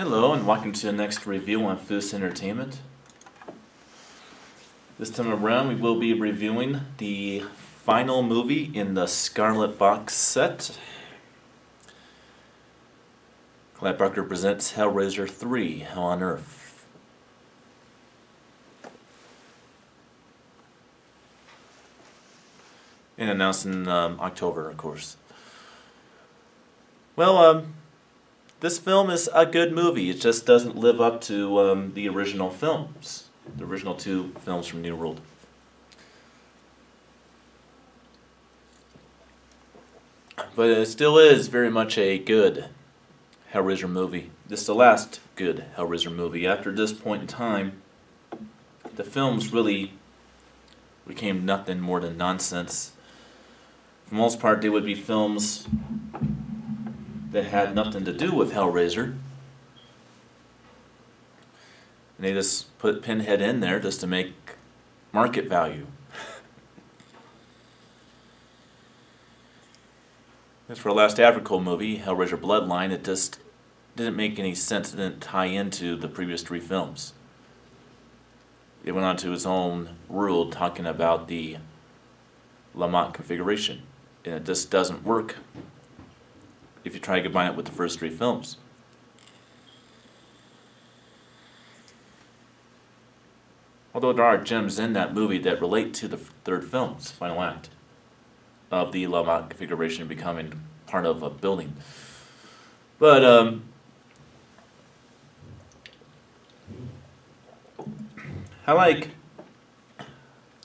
Hello and welcome to the next review on Foos Entertainment. This time around we will be reviewing the final movie in the Scarlet Box set. Clive Barker presents Hellraiser 3, Hell on Earth. And announced in October, of course. Well, this film is a good movie. It just doesn't live up to the original films. The original two films from New World. But it still is very much a good Hellraiser movie. This is the last good Hellraiser movie. After this point in time, the films really became nothing more than nonsense. For the most part, they would be films that had nothing to do with Hellraiser. And they just put Pinhead in there just to make market value. As for the last Africa movie, Hellraiser Bloodline, it just didn't make any sense. It didn't tie into the previous three films. It went on to its own world talking about the Lamont configuration. And it just doesn't work if you try to combine it with the first three films. Although there are gems in that movie that relate to the third film's final act of the Lamont configuration becoming part of a building. But I like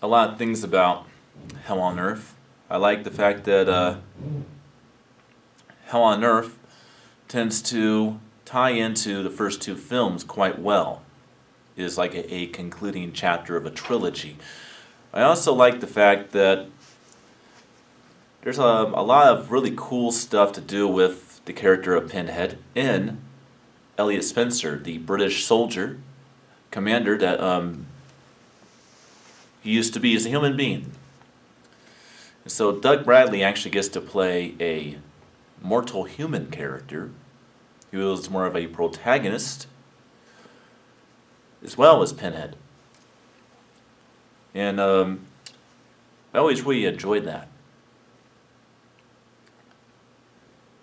a lot of things about Hell on Earth. I like the fact that Hell on Earth tends to tie into the first two films quite well. It is like a concluding chapter of a trilogy. I also like the fact that there's a lot of really cool stuff to do with the character of Pinhead in Elliot Spencer, the British soldier, commander that he used to be as a human being. And so Doug Bradley actually gets to play a mortal human character. He was more of a protagonist as well as Pinhead. And I always really enjoyed that.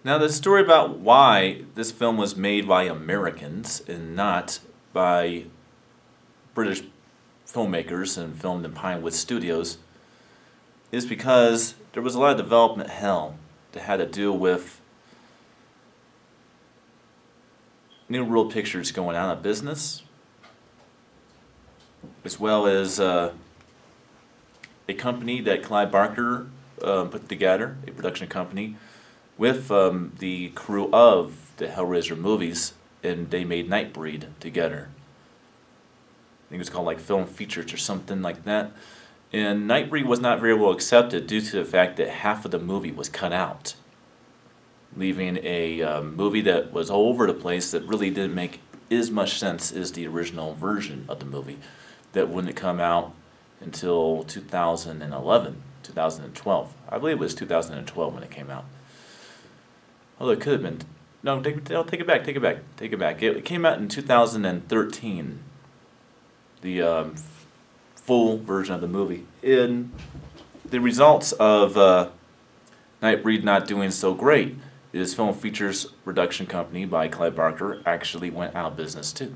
Now the story about why this film was made by Americans and not by British filmmakers and filmed in Pinewood Studios is because there was a lot of development hell that had to do with New World Pictures going out of business, as well as a company that Clive Barker put together, a production company, with the crew of the Hellraiser movies, and they made Nightbreed together. I think it was called like Film Features or something like that. And Nightbreed was not very well accepted due to the fact that half of the movie was cut out, leaving a movie that was all over the place that really didn't make as much sense as the original version of the movie that wouldn't come out until 2011, 2012. I believe it was 2012 when it came out. Although it could have been... No, take it back, take it back, take it back. It came out in 2013. The full version of the movie. In the results of Nightbreed not doing so great, his Film Features production company by Clive Barker actually went out of business too.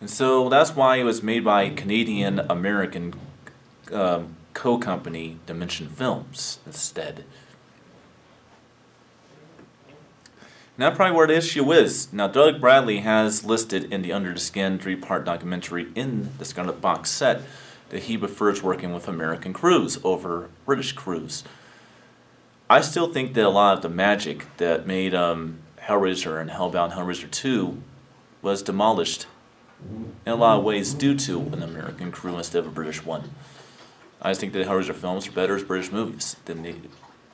And so that's why it was made by Canadian-American co-company Dimension Films instead. Now probably where the issue is. Now Doug Bradley has listed in the Under the Skin 3-part documentary in the Scarlet Box set that he prefers working with American crews over British crews. I still think that a lot of the magic that made Hellraiser and Hellbound Hellraiser 2 was demolished in a lot of ways due to an American crew instead of a British one. I just think that Hellraiser films are better as British movies.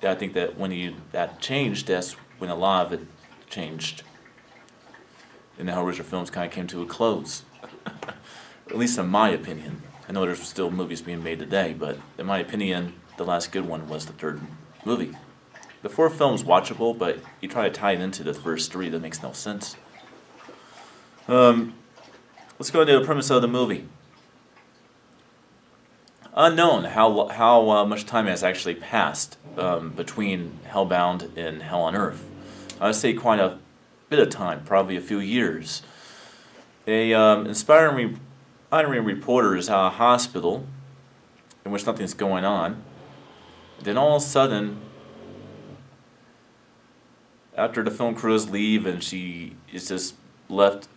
I think that when that changed, that's when a lot of it changed. And the Hellraiser films kind of came to a close. At least in my opinion. I know there's still movies being made today, but in my opinion, the last good one was the third movie. The fourth film's watchable, but you try to tie it into the first three, that makes no sense. Let's go into the premise of the movie. Unknown how much time has actually passed between Hellbound and Hell on Earth. I would say quite a bit of time, probably a few years. A inspiring reporter is at a hospital in which nothing's going on. Then all of a sudden, after the film crews leave and she is just left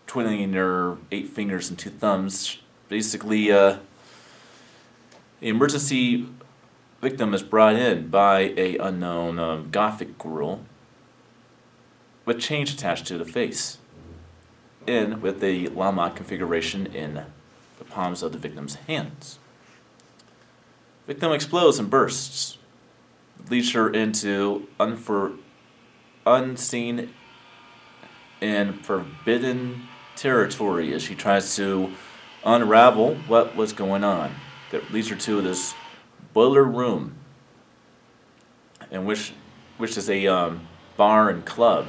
twiddling her 8 fingers and 2 thumbs, basically the emergency victim is brought in by a unknown gothic girl with chains attached to the face, and with a llama configuration in the palms of the victim's hands. Victim explodes and bursts, leads her into unseen and forbidden territory as she tries to unravel what was going on. That leads her to this boiler room, in which is a bar and club,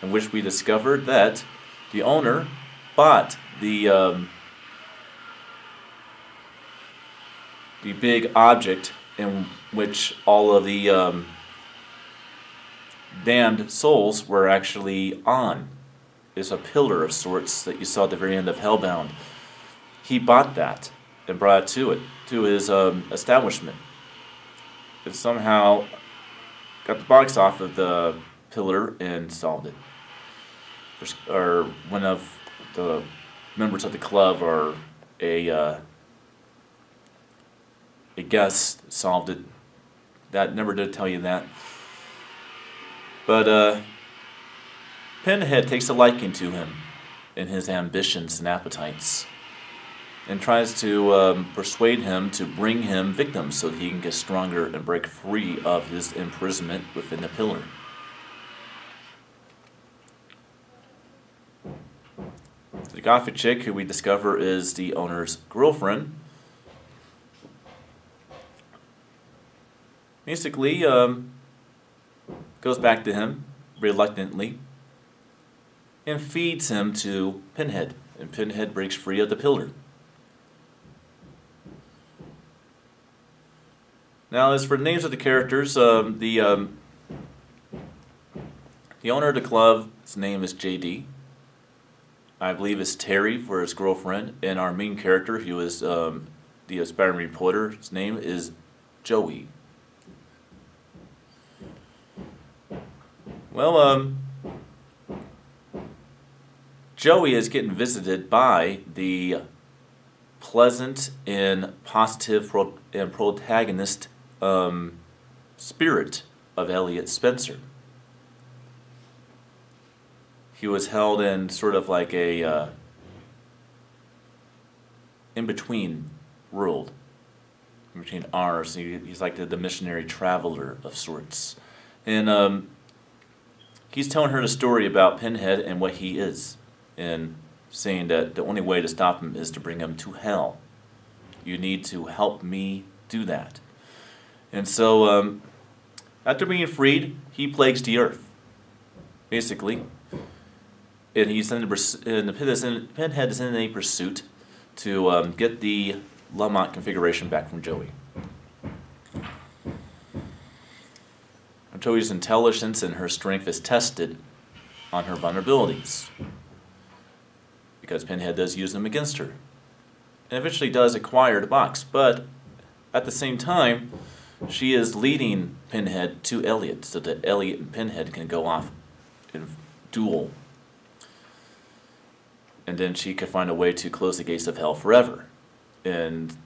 in which we discovered that the owner bought the big object in which all of the damned souls were actually on. It's a pillar of sorts that you saw at the very end of Hellbound. He bought that and brought it to his establishment. And somehow got the box off of the pillar and solved it. Or one of the members of the club or a guest solved it. That never did tell you that. But Pinhead takes a liking to him and his ambitions and appetites, and tries to persuade him to bring him victims so that he can get stronger and break free of his imprisonment within the pillar. The gothic chick, who we discover is the owner's girlfriend, basically goes back to him reluctantly and feeds him to Pinhead, and Pinhead breaks free of the pillar. Now, as for the names of the characters, the owner of the club, his name is JD. I believe it's Terry for his girlfriend, and our main character, who is the aspiring reporter, his name is Joey. Well, Joey is getting visited by the pleasant and positive and protagonist spirit of Elliot Spencer. He was held in sort of like a in-between world, in between ours. He's like the missionary traveler of sorts. And he's telling her the story about Pinhead and what he is, and saying that the only way to stop him is to bring him to hell. You need to help me do that. And so, after being freed, he plagues the earth, basically. And he's Pinhead is in a pursuit to get the Lamont configuration back from Joey. Joey's intelligence and her strength is tested on her vulnerabilities, because Pinhead does use them against her, and eventually does acquire the box. But at the same time, she is leading Pinhead to Elliot, so that Elliot and Pinhead can go off and duel. And then she can find a way to close the gates of hell forever and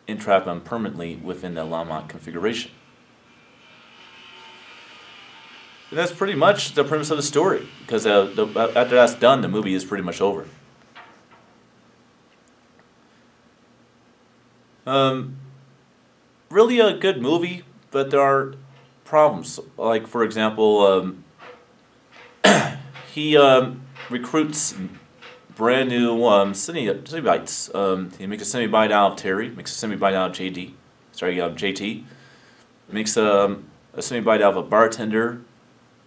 entrap him permanently within the Lamont configuration. And that's pretty much the premise of the story, because after that's done, the movie is pretty much over. Really a good movie, but there are problems. Like, for example, he recruits brand new Cenobites. He makes a Cenobite out of Terry, makes a Cenobite out of JT. Makes a semi-bite out of a bartender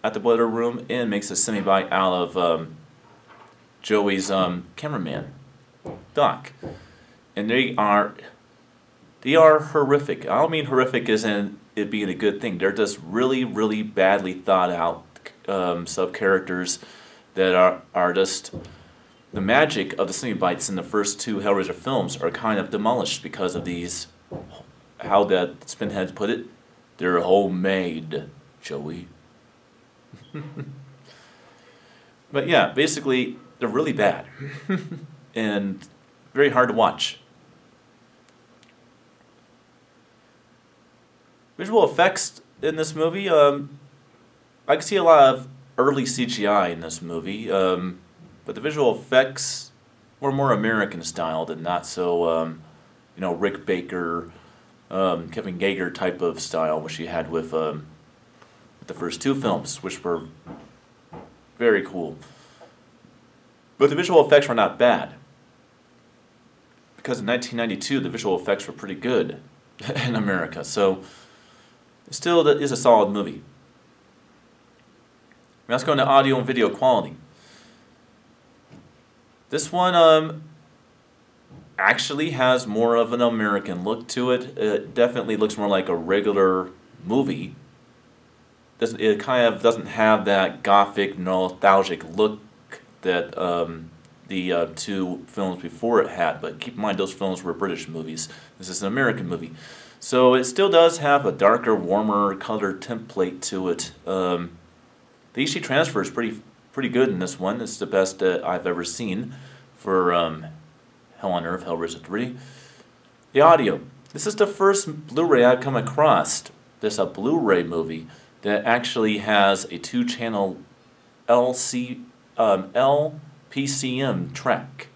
at the Boiler Room, and makes a semi-bite out of Joey's cameraman, Doc. And they are horrific. I don't mean horrific as in it being a good thing. They're just really, really badly thought out sub-characters that are just... The magic of the semi-bites in the first two Hellraiser films are kind of demolished because of these, how that Spinheads put it, they're homemade, Joey. But yeah, basically, they're really bad. And very hard to watch. Visual effects in this movie, I can see a lot of early CGI in this movie, but the visual effects were more American styled and not so, you know, Rick Baker, Kevin Gager type of style, which he had with the first two films, which were very cool. But the visual effects were not bad, because in 1992 the visual effects were pretty good in America, so it still is a solid movie. Now let's go into audio and video quality. This one actually has more of an American look to it. It definitely looks more like a regular movie. It kind of doesn't have that gothic, nostalgic look that the two films before it had. But keep in mind, those films were British movies. This is an American movie. So it still does have a darker, warmer color template to it. The HD transfer is pretty good in this one. It's the best that I've ever seen for Hell on Earth, Hellraiser 3. The audio. This is the first Blu-ray I've come across. There's a Blu-ray movie that actually has a 2-channel LPCM track.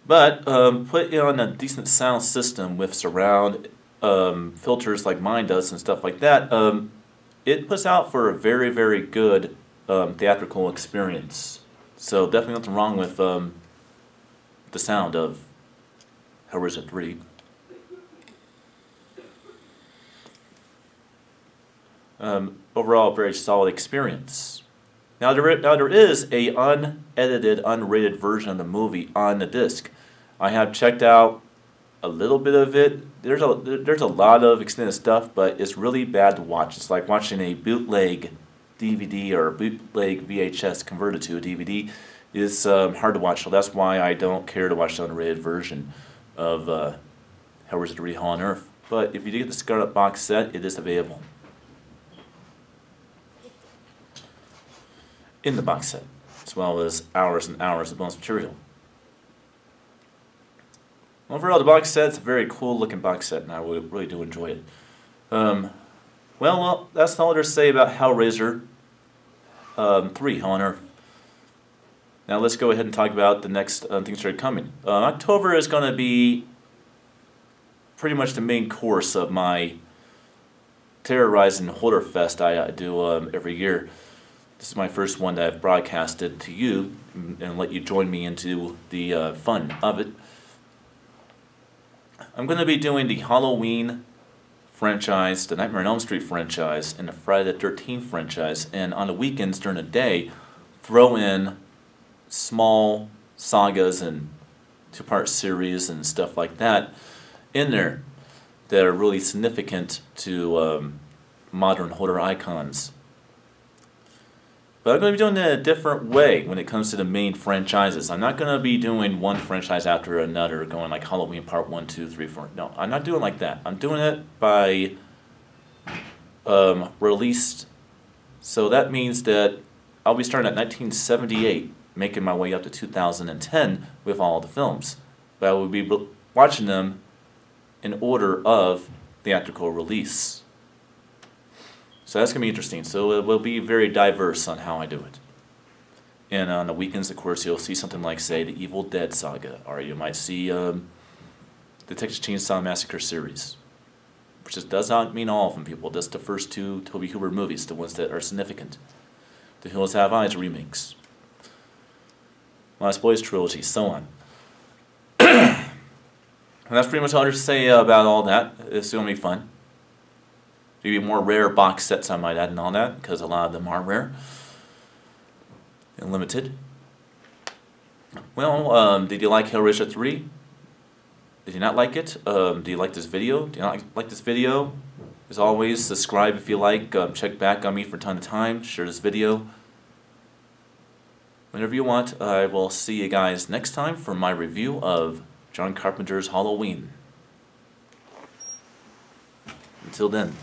But put it on a decent sound system with surround filters like mine does and stuff like that, it puts out for a very, very good theatrical experience. So definitely nothing wrong with the sound of Hellraiser 3. Overall, very solid experience. Now there is a unedited, unrated version of the movie on the disc. I have checked out a little bit of it. There's a lot of extended stuff, but it's really bad to watch. It's like watching a bootleg DVD or a bootleg VHS converted to a DVD. It's hard to watch, so that's why I don't care to watch the unrated version of Hellraiser 3: Hell on Earth. But if you get the Scarlet box set, it is available in the box set, as well as hours and hours of bonus material. Overall, the box set's a very cool looking box set, and I really do enjoy it. Well, that's all there's to say about Hellraiser 3, Hell on Earth. Now let's go ahead and talk about the next things that are coming. October is going to be pretty much the main course of my terrorizing horror fest I do every year. This is my first one that I've broadcasted to you and let you join me into the fun of it. I'm going to be doing the Halloween franchise, the Nightmare on Elm Street franchise, and the Friday the 13th franchise, and on the weekends during the day, throw in small sagas and two-part series and stuff like that in there that are really significant to modern horror icons. But I'm going to be doing it in a different way when it comes to the main franchises. I'm not going to be doing one franchise after another, going like Halloween Part 1, 2, 3, 4. No, I'm not doing like that. I'm doing it by released. So that means that I'll be starting at 1978, making my way up to 2010 with all the films. But I will be watching them in order of theatrical release. So that's going to be interesting. So it will be very diverse on how I do it. And on the weekends, of course, you'll see something like, say, the Evil Dead saga, or you might see the Texas Chainsaw Massacre series, which does not mean all of them, people. Just the first two Tobe Hooper movies, the ones that are significant. The Hills Have Eyes remakes, Last Boys trilogy, so on. And that's pretty much all there's to say about all that. It's going to be fun. Maybe more rare box sets I might add and all that, because a lot of them are rare and limited. Well, did you like Hellraiser 3? Did you not like it? Do you like this video? Do you not like this video? As always, subscribe if you like. Check back on me from time to time. Share this video. Whenever you want, I will see you guys next time for my review of John Carpenter's Halloween. Until then.